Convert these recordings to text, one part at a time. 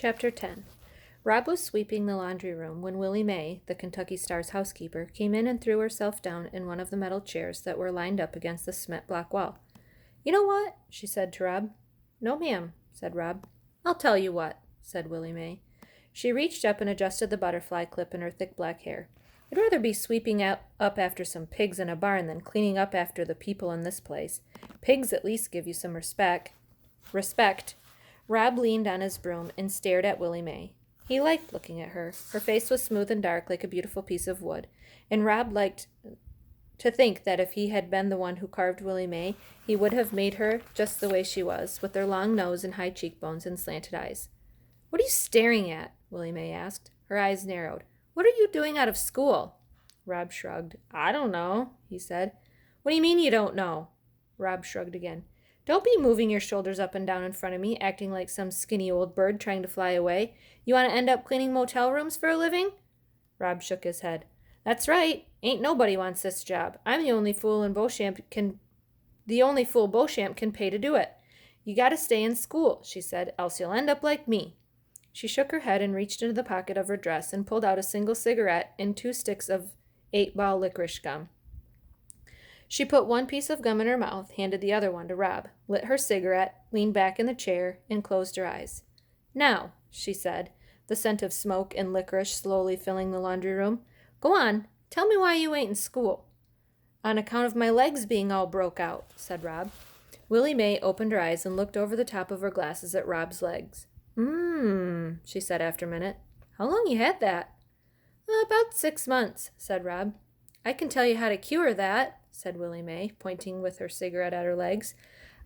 Chapter 10. Rob was sweeping the laundry room when Willie Mae, the Kentucky Star's housekeeper, came in and threw herself down in one of the metal chairs that were lined up against the cement block wall. "You know what?" she said to Rob. "No, ma'am," said Rob. "I'll tell you what," said Willie Mae. She reached up and adjusted the butterfly clip in her thick black hair. "I'd rather be sweeping up after some pigs in a barn than cleaning up after the people in this place. Pigs at least give you some respect." Rob leaned on his broom and stared at Willie Mae. He liked looking at her. Her face was smooth and dark like a beautiful piece of wood, and Rob liked to think that if he had been the one who carved Willie Mae, he would have made her just the way she was, with her long nose and high cheekbones and slanted eyes. "What are you staring at?" Willie Mae asked. Her eyes narrowed. "What are you doing out of school?" Rob shrugged. "I don't know," he said. "What do you mean you don't know?" Rob shrugged again. "Don't be moving your shoulders up and down in front of me, acting like some skinny old bird trying to fly away. You want to end up cleaning motel rooms for a living?" Rob shook his head. "That's right. Ain't nobody wants this job. I'm the only fool Beauchamp can pay to do it. You got to stay in school," she said, "else you'll end up like me." She shook her head and reached into the pocket of her dress and pulled out a single cigarette and 2 sticks of 8-ball licorice gum. She put one piece of gum in her mouth, handed the other one to Rob, lit her cigarette, leaned back in the chair, and closed her eyes. "Now," she said, the scent of smoke and licorice slowly filling the laundry room, "go on, tell me why you ain't in school." "On account of my legs being all broke out," said Rob. Willie Mae opened her eyes and looked over the top of her glasses at Rob's legs. She said after a minute. "How long you had that?" "About 6 months," said Rob. "I can tell you how to cure that," said Willie Mae, pointing with her cigarette at her legs.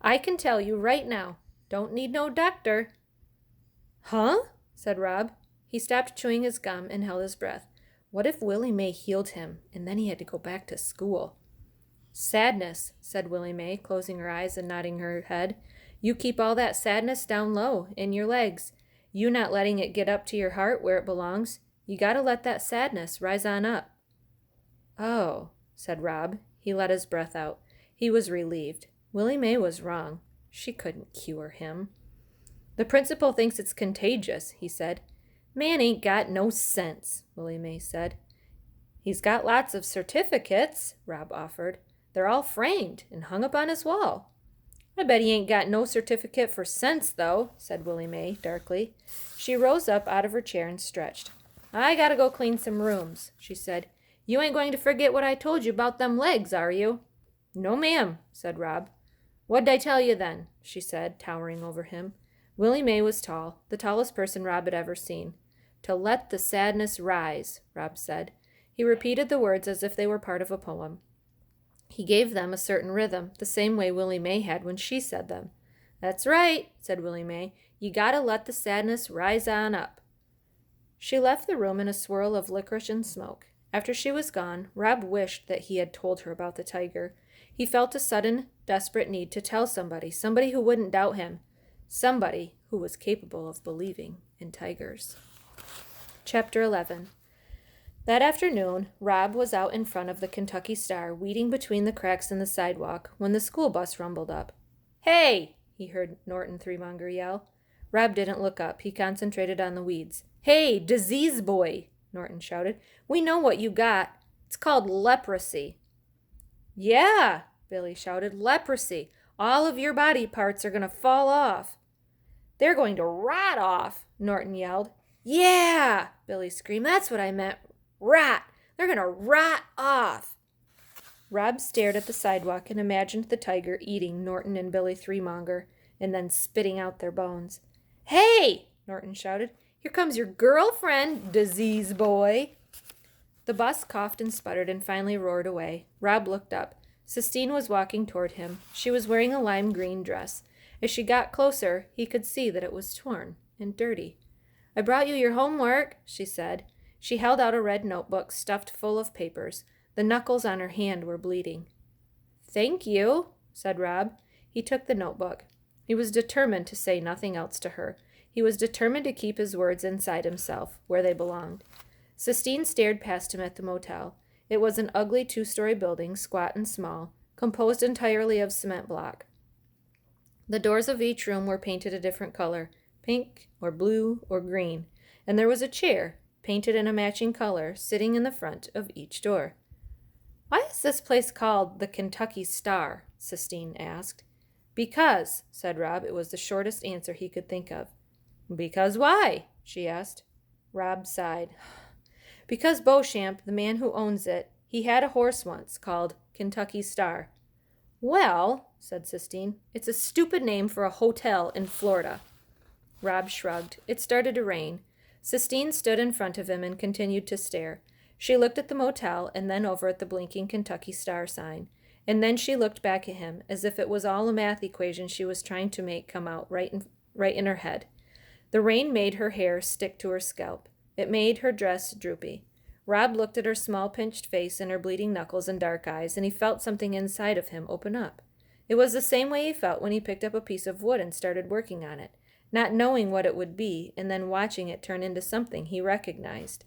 "I can tell you right now. Don't need no doctor." "Huh?" said Rob. He stopped chewing his gum and held his breath. What if Willie Mae healed him, and then he had to go back to school? "Sadness," said Willie Mae, closing her eyes and nodding her head. "You keep all that sadness down low, in your legs. You not letting it get up to your heart where it belongs. You gotta let that sadness rise on up." "Oh," said Rob. He let his breath out. He was relieved. Willie Mae was wrong. She couldn't cure him. "The principal thinks it's contagious," he said. "Man ain't got no sense," Willie Mae said. "He's got lots of certificates," Rob offered. "They're all framed and hung up on his wall." "I bet he ain't got no certificate for sense, though," said Willie Mae darkly. She rose up out of her chair and stretched. "I gotta go clean some rooms," she said. "You ain't going to forget what I told you about them legs, are you?" "No, ma'am," said Rob. "What'd I tell you then?" she said, towering over him. Willie Mae was tall, the tallest person Rob had ever seen. "To let the sadness rise," Rob said. He repeated the words as if they were part of a poem. He gave them a certain rhythm, the same way Willie Mae had when she said them. "That's right," said Willie Mae. "You gotta let the sadness rise on up." She left the room in a swirl of licorice and smoke. After she was gone, Rob wished that he had told her about the tiger. He felt a sudden, desperate need to tell somebody who wouldn't doubt him, somebody who was capable of believing in tigers. Chapter 11. That afternoon, Rob was out in front of the Kentucky Star, weeding between the cracks in the sidewalk, when the school bus rumbled up. "Hey!" he heard Norton Threemonger yell. Rob didn't look up. He concentrated on the weeds. "Hey, disease boy!" Norton shouted. "We know what you got. It's called leprosy." "Yeah!" Billy shouted. "Leprosy. All of your body parts are going to fall off." "They're going to rot off," Norton yelled. "Yeah!" Billy screamed. "That's what I meant. Rot. They're going to rot off." Rob stared at the sidewalk and imagined the tiger eating Norton and Billy Threemonger and then spitting out their bones. "Hey!" Norton shouted. "Here comes your girlfriend, disease boy." The bus coughed and sputtered and finally roared away. Rob looked up. Sistine was walking toward him. She was wearing a lime green dress. As she got closer, he could see that it was torn and dirty. "I brought you your homework," she said. She held out a red notebook stuffed full of papers. The knuckles on her hand were bleeding. "Thank you," said Rob. He took the notebook. He was determined to say nothing else to her. He was determined to keep his words inside himself, where they belonged. Sistine stared past him at the motel. It was an ugly 2-story building, squat and small, composed entirely of cement block. The doors of each room were painted a different color, pink or blue or green, and there was a chair, painted in a matching color, sitting in the front of each door. "Why is this place called the Kentucky Star?" Sistine asked. "Because," said Rob. It was the shortest answer he could think of. "Because why?" she asked. Rob sighed. "Because Beauchamp, the man who owns it, he had a horse once called Kentucky Star." "Well," said Sistine, "it's a stupid name for a hotel in Florida." Rob shrugged. It started to rain. Sistine stood in front of him and continued to stare. She looked at the motel and then over at the blinking Kentucky Star sign. And then she looked back at him, as if it was all a math equation she was trying to make come out right in her head. The rain made her hair stick to her scalp. It made her dress droopy. Rob looked at her small pinched face and her bleeding knuckles and dark eyes, and he felt something inside of him open up. It was the same way he felt when he picked up a piece of wood and started working on it, not knowing what it would be, and then watching it turn into something he recognized.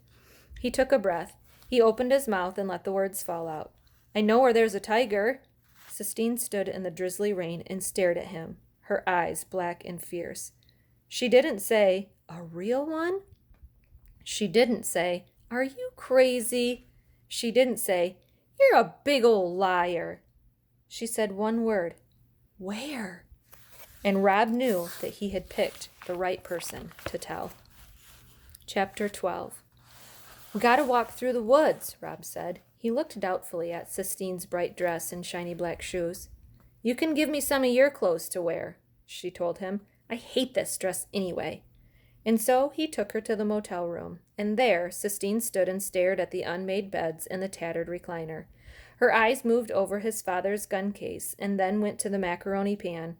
He took a breath. He opened his mouth and let the words fall out. "I know where there's a tiger." Sistine stood in the drizzly rain and stared at him, her eyes black and fierce. She didn't say, "A real one?" She didn't say, "Are you crazy?" She didn't say, "You're a big old liar." She said one word, "Where?" And Rob knew that he had picked the right person to tell. Chapter 12. "We gotta walk through the woods," Rob said. He looked doubtfully at Sistine's bright dress and shiny black shoes. "You can give me some of your clothes to wear," she told him. "I hate this dress anyway." And so he took her to the motel room, and there Sistine stood and stared at the unmade beds and the tattered recliner. Her eyes moved over his father's gun case and then went to the macaroni pan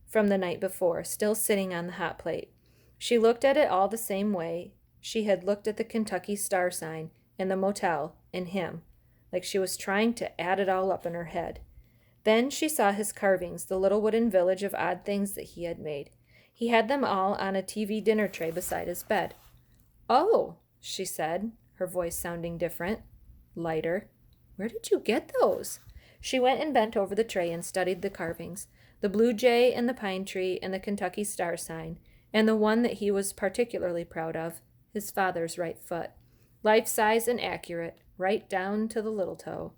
from the night before, still sitting on the hot plate. She looked at it all the same way she had looked at the Kentucky Star sign and the motel and him, like she was trying to add it all up in her head. Then she saw his carvings, the little wooden village of odd things that he had made. He had them all on a TV dinner tray beside his bed. "Oh," she said, her voice sounding different, lighter. "Where did you get those?" She went and bent over the tray and studied the carvings, the blue jay and the pine tree and the Kentucky Star sign, and the one that he was particularly proud of, his father's right foot. Life-size and accurate, right down to the little toe.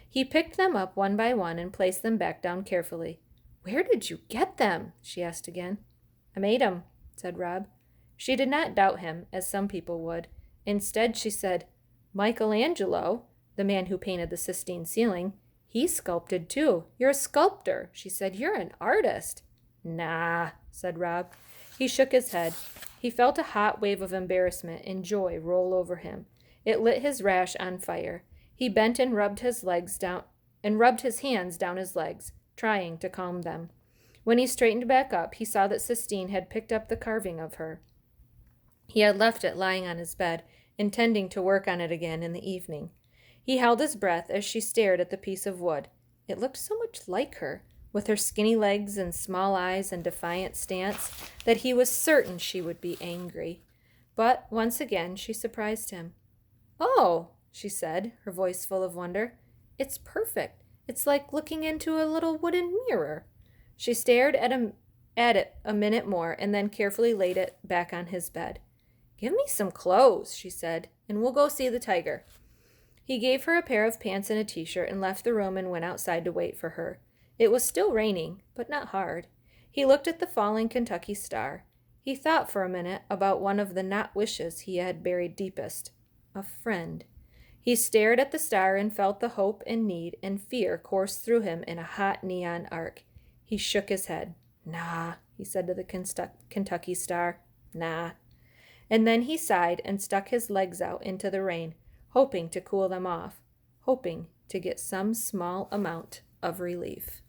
He picked them up one by one and placed them back down carefully. "Where did you get them?" she asked again. "I made 'em," said Rob. She did not doubt him, as some people would. Instead, she said, "Michelangelo, the man who painted the Sistine ceiling, he sculpted too. You're a sculptor," she said. "You're an artist." "Nah," said Rob. He shook his head. He felt a hot wave of embarrassment and joy roll over him. It lit his rash on fire. He bent and rubbed his hands down his legs, trying to calm them. When he straightened back up, he saw that Sistine had picked up the carving of her. He had left it lying on his bed, intending to work on it again in the evening. He held his breath as she stared at the piece of wood. It looked so much like her, with her skinny legs and small eyes and defiant stance, that he was certain she would be angry. But once again she surprised him. "Oh," she said, her voice full of wonder. "It's perfect. It's like looking into a little wooden mirror." She stared at it a minute more and then carefully laid it back on his bed. "Give me some clothes," she said, "and we'll go see the tiger." He gave her a pair of pants and a t-shirt and left the room and went outside to wait for her. It was still raining, but not hard. He looked at the falling Kentucky Star. He thought for a minute about one of the not wishes he had buried deepest. A friend. He stared at the star and felt the hope and need and fear course through him in a hot neon arc. He shook his head. "Nah," he said to the Kentucky Star. "Nah." And then he sighed and stuck his legs out into the rain, hoping to cool them off, hoping to get some small amount of relief.